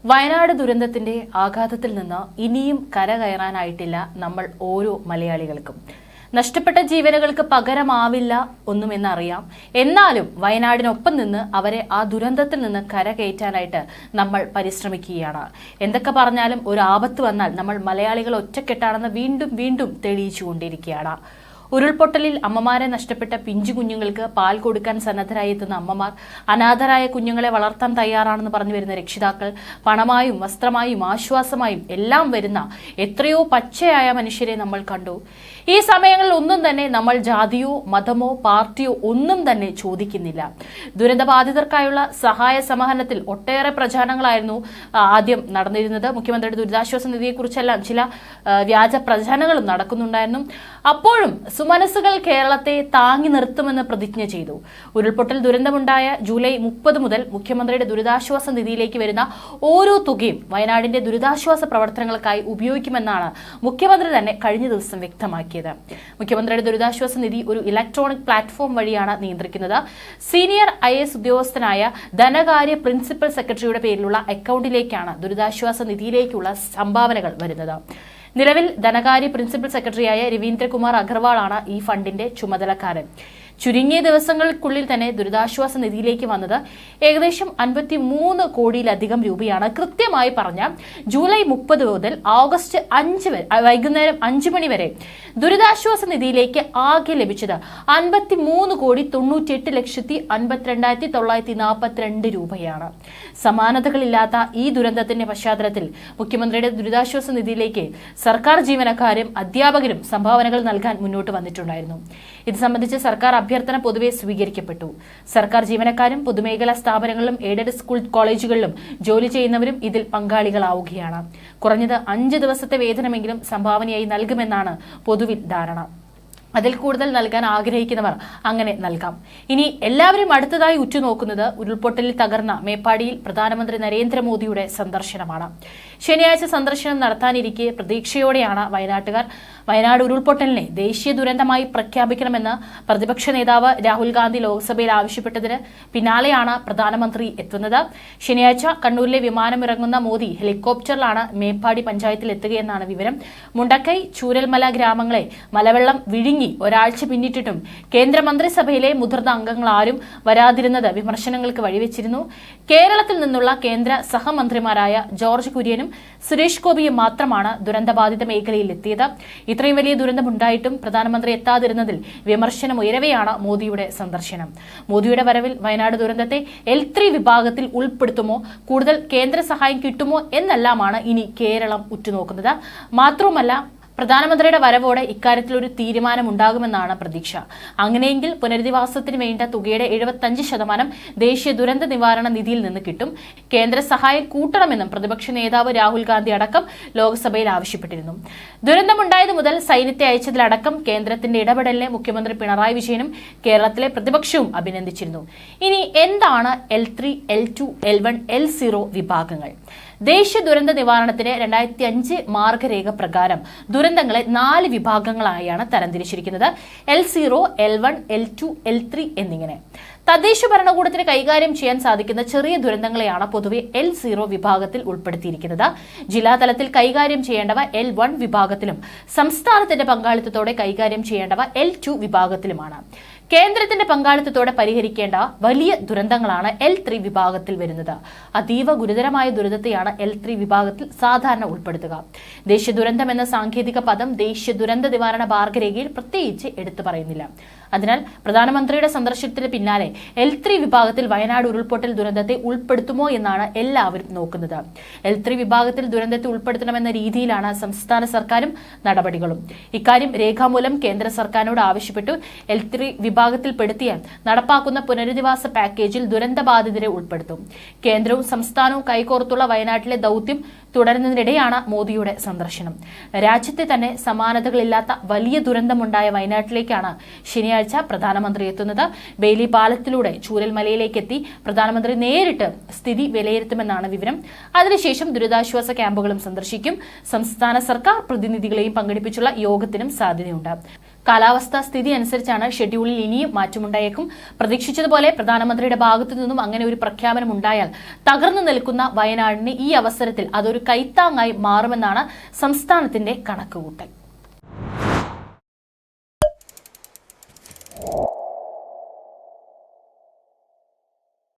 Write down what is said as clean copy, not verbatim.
വയനാട് ദുരന്തത്തിന്റെ ആഘാതത്തിൽ നിന്ന് ഇനിയും കരകയറാനായിട്ടില്ല നമ്മൾ ഓരോ മലയാളികൾക്കും. നഷ്ടപ്പെട്ട ജീവനുകൾക്ക് പകരമാവില്ല ഒന്നുമെന്നറിയാം. എന്നാലും വയനാടിനൊപ്പം നിന്ന് അവരെ ആ ദുരന്തത്തിൽ നിന്ന് കരകയറ്റാനായിട്ട് നമ്മൾ പരിശ്രമിക്കുകയാണ്. എന്തൊക്കെ പറഞ്ഞാലും ഒരു ആപത്ത് വന്നാൽ നമ്മൾ മലയാളികൾ ഒറ്റക്കെട്ടാണെന്ന് വീണ്ടും വീണ്ടും തെളിയിച്ചുകൊണ്ടിരിക്കുകയാണ്. ഉരുൾപൊട്ടലിൽ അമ്മമാരെ നഷ്ടപ്പെട്ട പിഞ്ചു കുഞ്ഞുങ്ങൾക്ക് പാൽ കൊടുക്കാൻ സന്നദ്ധരായി എത്തുന്ന അമ്മമാർ, അനാഥരായ കുഞ്ഞുങ്ങളെ വളർത്താൻ തയ്യാറാണെന്ന് പറഞ്ഞു വരുന്ന രക്ഷിതാക്കൾ, പണമായും വസ്ത്രമായും ആശ്വാസമായും എല്ലാം വരുന്ന എത്രയോ പച്ചയായ മനുഷ്യരെ നമ്മൾ കണ്ടു. ഈ സമയങ്ങളിൽ ഒന്നും തന്നെ നമ്മൾ ജാതിയോ മതമോ പാർട്ടിയോ ഒന്നും തന്നെ ചോദിക്കുന്നില്ല. ദുരന്തബാധിതർക്കായുള്ള സഹായ സമാഹരണത്തിൽ ഒട്ടേറെ പ്രചാരണങ്ങളായിരുന്നു ആദ്യം നടന്നിരുന്നത്. മുഖ്യമന്ത്രിയുടെ ദുരിതാശ്വാസ നിധിയെക്കുറിച്ചെല്ലാം ചില വ്യാജ പ്രചാരണങ്ങളും നടക്കുന്നുണ്ടായിരുന്നു. അപ്പോഴും സുമനസ്സുകൾ കേരളത്തെ താങ്ങി നിർത്തുമെന്ന് പ്രതിജ്ഞ ചെയ്തു. ഉരുൾപൊട്ടൽ ദുരന്തമുണ്ടായ ജൂലൈ 30 മുതൽ മുഖ്യമന്ത്രിയുടെ ദുരിതാശ്വാസ നിധിയിലേക്ക് വരുന്ന ഓരോ തുകയും വയനാടിന്റെ ദുരിതാശ്വാസ പ്രവർത്തനങ്ങൾക്കായി ഉപയോഗിക്കുമെന്നാണ് മുഖ്യമന്ത്രി തന്നെ കഴിഞ്ഞ ദിവസം വ്യക്തമാക്കിയത്. മുഖ്യമന്ത്രിയുടെ ദുരിതാശ്വാസ നിധി ഒരു ഇലക്ട്രോണിക് പ്ലാറ്റ്ഫോം വഴിയാണ് നിയന്ത്രിക്കുന്നത്. സീനിയർ IAS ഉദ്യോഗസ്ഥനായ ധനകാര്യ പ്രിൻസിപ്പൽ സെക്രട്ടറിയുടെ പേരിലുള്ള അക്കൗണ്ടിലേക്കാണ് ദുരിതാശ്വാസ നിധിയിലേക്കുള്ള സംഭാവനകൾ വരുന്നത്. നിലവിൽ ധനകാര്യ പ്രിൻസിപ്പൽ സെക്രട്ടറിയായ രവീന്ദ്രകുമാർ അഗർവാളാണ് ഈ ഫണ്ടിന്റെ ചുമതലക്കാരൻ. ചുരുങ്ങിയ ദിവസങ്ങൾക്കുള്ളിൽ തന്നെ ദുരിതാശ്വാസ നിധിയിലേക്ക് വന്നത് ഏകദേശം 53 കോടിയിലധികം രൂപയാണ്. കൃത്യമായി പറഞ്ഞ ജൂലൈ 30 മുതൽ ഓഗസ്റ്റ് 5 വരെ വൈകുന്നേരം 5 മണി വരെ ദുരിതാശ്വാസ നിധിയിലേക്ക് ആകെ ലഭിച്ചത് 53,98,52,942 രൂപയാണ്. സമാനതകളില്ലാത്ത ഈ ദുരന്തത്തിന്റെ പശ്ചാത്തലത്തിൽ മുഖ്യമന്ത്രിയുടെ ദുരിതാശ്വാസ നിധിയിലേക്ക് സർക്കാർ ജീവനക്കാരും അധ്യാപകരും സംഭാവനകൾ നൽകാൻ മുന്നോട്ട് വന്നിട്ടുണ്ടായിരുന്നു. ഇത് സംബന്ധിച്ച് സർക്കാർ അഭ്യർത്ഥന പൊതുവെ സ്വീകരിക്കപ്പെട്ടു. സർക്കാർ ജീവനക്കാരും പൊതുമേഖലാ സ്ഥാപനങ്ങളിലും എയ്ഡഡ് സ്കൂൾ കോളേജുകളിലും ജോലി ചെയ്യുന്നവരും ഇതിൽ പങ്കാളികളാവുകയാണ്. കുറഞ്ഞത് 5 ദിവസത്തെ വേതനമെങ്കിലും സംഭാവനയായി നൽകുമെന്നാണ് പൊതുവിൽ ധാരണ. അതിൽ കൂടുതൽ നൽകാൻ ആഗ്രഹിക്കുന്നവർ അങ്ങനെ നൽകാം. ഇനി എല്ലാവരും അടുത്തതായി ഉറ്റുനോക്കുന്നത് ഉരുൾപൊട്ടലിൽ തകർന്ന മേപ്പാടിയിൽ പ്രധാനമന്ത്രി നരേന്ദ്രമോദിയുടെ സന്ദർശനമാണ്. ശനിയാഴ്ച സന്ദർശനം നടത്താനിരിക്കെ പ്രതീക്ഷയോടെയാണ് വയനാട്ടുകാർ. വയനാട് ഉരുൾപൊട്ടലിനെ ദേശീയ ദുരന്തമായി പ്രഖ്യാപിക്കണമെന്ന് പ്രതിപക്ഷ നേതാവ് രാഹുൽ ഗാന്ധി ലോക്സഭയിൽ ആവശ്യപ്പെട്ടതിന് പിന്നാലെയാണ് പ്രധാനമന്ത്രി എത്തുന്നത്. ശനിയാഴ്ച കണ്ണൂരിലെ വിമാനമിറങ്ങുന്ന മോദി ഹെലികോപ്റ്ററിലാണ് മേപ്പാടി പഞ്ചായത്തിൽ എത്തുകയെന്നാണ് വിവരം. മുണ്ടക്കൈ, ചൂരൽമല ഗ്രാമങ്ങളെ മലവെള്ളം വിഴുങ്ങി ഒരാഴ്ച പിന്നിട്ടിട്ടും കേന്ദ്രമന്ത്രിസഭയിലെ മുതിർന്ന അംഗങ്ങൾ ആരും വരാതിരുന്നത് വിമർശനങ്ങൾക്ക് വഴിവെച്ചിരുന്നു. കേരളത്തിൽ നിന്നുള്ള കേന്ദ്ര സഹമന്ത്രിമാരായ ജോർജ് കുര്യനും സുരേഷ് ഗോപിയും മാത്രമാണ് ദുരന്തബാധിത മേഖലയിൽ എത്തിയത്. ഇത്രയും വലിയ ദുരന്തമുണ്ടായിട്ടും പ്രധാനമന്ത്രി എത്താതിരുന്നതിൽ വിമർശനം ഉയരവെയാണ് മോദിയുടെ സന്ദർശനം. മോദിയുടെ വരവിൽ വയനാട് ദുരന്തത്തെ L3 വിഭാഗത്തിൽ ഉൾപ്പെടുത്തുമോ, കൂടുതൽ കേന്ദ്ര സഹായം കിട്ടുമോ എന്നെല്ലാമാണ് ഇനി കേരളം ഉറ്റുനോക്കുന്നത്. മാത്രവുമല്ല, പ്രധാനമന്ത്രിയുടെ വരവോടെ ഇക്കാര്യത്തിൽ ഒരു തീരുമാനമുണ്ടാകുമെന്നാണ് പ്രതീക്ഷ. അങ്ങനെയെങ്കിൽ പുനരധിവാസത്തിന് വേണ്ട തുകയുടെ 75% ദേശീയ ദുരന്ത നിവാരണ നിധിയിൽ നിന്ന് കിട്ടും. കേന്ദ്ര സഹായം കൂട്ടണമെന്നും പ്രതിപക്ഷ നേതാവ് രാഹുൽ ഗാന്ധി അടക്കം ലോക്സഭയിൽ ആവശ്യപ്പെട്ടിരുന്നു. ദുരന്തമുണ്ടായത് മുതൽ സൈന്യത്തെ അയച്ചതിലടക്കം കേന്ദ്രത്തിന്റെ ഇടപെടലിനെ മുഖ്യമന്ത്രി പിണറായി വിജയനും കേരളത്തിലെ പ്രതിപക്ഷവും അഭിനന്ദിച്ചിരുന്നു. ഇനി എന്താണ് L3, L2, L1, L0 വിഭാഗങ്ങൾ? ദേശീയ ദുരന്ത നിവാരണത്തിന് 2005 മാർഗരേഖ പ്രകാരം ദുരന്തങ്ങളെ 4 വിഭാഗങ്ങളായാണ് തരംതിരിച്ചിരിക്കുന്നത്. L0, L1, L2, L3 എന്നിങ്ങനെ. തദ്ദേശ ഭരണകൂടത്തിന് കൈകാര്യം ചെയ്യാൻ സാധിക്കുന്ന ചെറിയ ദുരന്തങ്ങളെയാണ് പൊതുവെ L0 വിഭാഗത്തിൽ ഉൾപ്പെടുത്തിയിരിക്കുന്നത്. ജില്ലാതലത്തിൽ കൈകാര്യം ചെയ്യേണ്ടവ L1 വിഭാഗത്തിലും സംസ്ഥാനത്തിന്റെ പങ്കാളിത്തത്തോടെ കൈകാര്യം ചെയ്യേണ്ടവ L2 വിഭാഗത്തിലുമാണ്. കേന്ദ്രത്തിന്റെ പങ്കാളിത്തത്തോടെ പരിഹരിക്കേണ്ട വലിയ ദുരന്തങ്ങളാണ് L3 വിഭാഗത്തിൽ വരുന്നത്. അതീവ ഗുരുതരമായ ദുരന്തത്തെയാണ് L3 വിഭാഗത്തിൽ സാധാരണ ഉൾപ്പെടുത്തുക. ദേശീയ ദുരന്തം എന്ന സാങ്കേതിക പദം ദേശീയ ദുരന്ത നിവാരണ മാർഗരേഖയിൽ പ്രത്യേകിച്ച് എടുത്തു പറയുന്നില്ല. അതിനാൽ പ്രധാനമന്ത്രിയുടെ സന്ദർശനത്തിന് പിന്നാലെ L3 വിഭാഗത്തിൽ വയനാട് ഉരുൾപൊട്ടൽ ദുരന്തത്തെ ഉൾപ്പെടുത്തുമോ എന്നാണ് എല്ലാവരും നോക്കുന്നത്. L3 വിഭാഗത്തിൽ ദുരന്തത്തെ ഉൾപ്പെടുത്തണമെന്ന രീതിയിലാണ് സംസ്ഥാന സർക്കാരും നടപടികളും. ഇക്കാര്യം രേഖാമൂലം കേന്ദ്ര സർക്കാരിനോട് ആവശ്യപ്പെട്ടു. L3 വിഭാഗത്തിൽപ്പെടുത്തിയാൽ നടപ്പാക്കുന്ന പുനരധിവാസ പാക്കേജിൽ ദുരന്തബാധിതരെ ഉൾപ്പെടുത്തും. കേന്ദ്രവും സംസ്ഥാനവും കൈകോർത്തുള്ള വയനാട്ടിലെ ദൌത്യം തുടരുന്നതിനിടെയാണ് മോദിയുടെ സന്ദർശനം. രാജ്യത്തെ തന്നെ സമാനതകളില്ലാത്ത വലിയ ദുരന്തമുണ്ടായ വയനാട്ടിലേക്കാണ് ശനിയാഴ്ച പ്രധാനമന്ത്രി എത്തുന്നത്. ബെയിലി പാലത്തിലൂടെ ചൂരൽമലയിലേക്കെത്തി പ്രധാനമന്ത്രി നേരിട്ട് സ്ഥിതി വിലയിരുത്തുമെന്നാണ് വിവരം. അതിനുശേഷം ദുരിതാശ്വാസ ക്യാമ്പുകളും സന്ദർശിക്കും. സംസ്ഥാന സർക്കാർ പ്രതിനിധികളെയും പങ്കെടുപ്പിച്ചുള്ള യോഗത്തിനും സാധ്യതയുണ്ട്. കാലാവസ്ഥാ സ്ഥിതി അനുസരിച്ചാണ് ഷെഡ്യൂളിൽ ഇനിയും മാറ്റമുണ്ടായേക്കും. പ്രതീക്ഷിച്ചതുപോലെ പ്രധാനമന്ത്രിയുടെ ഭാഗത്തു നിന്നും അങ്ങനെ ഒരു പ്രഖ്യാപനം ഉണ്ടായാൽ തകർന്നു നിൽക്കുന്ന വയനാടിന് ഈ അവസരത്തിൽ അതൊരു കൈത്താങ്ങായി മാറുമെന്നാണ് സംസ്ഥാനത്തിന്റെ കണക്കുകൂട്ടൽ.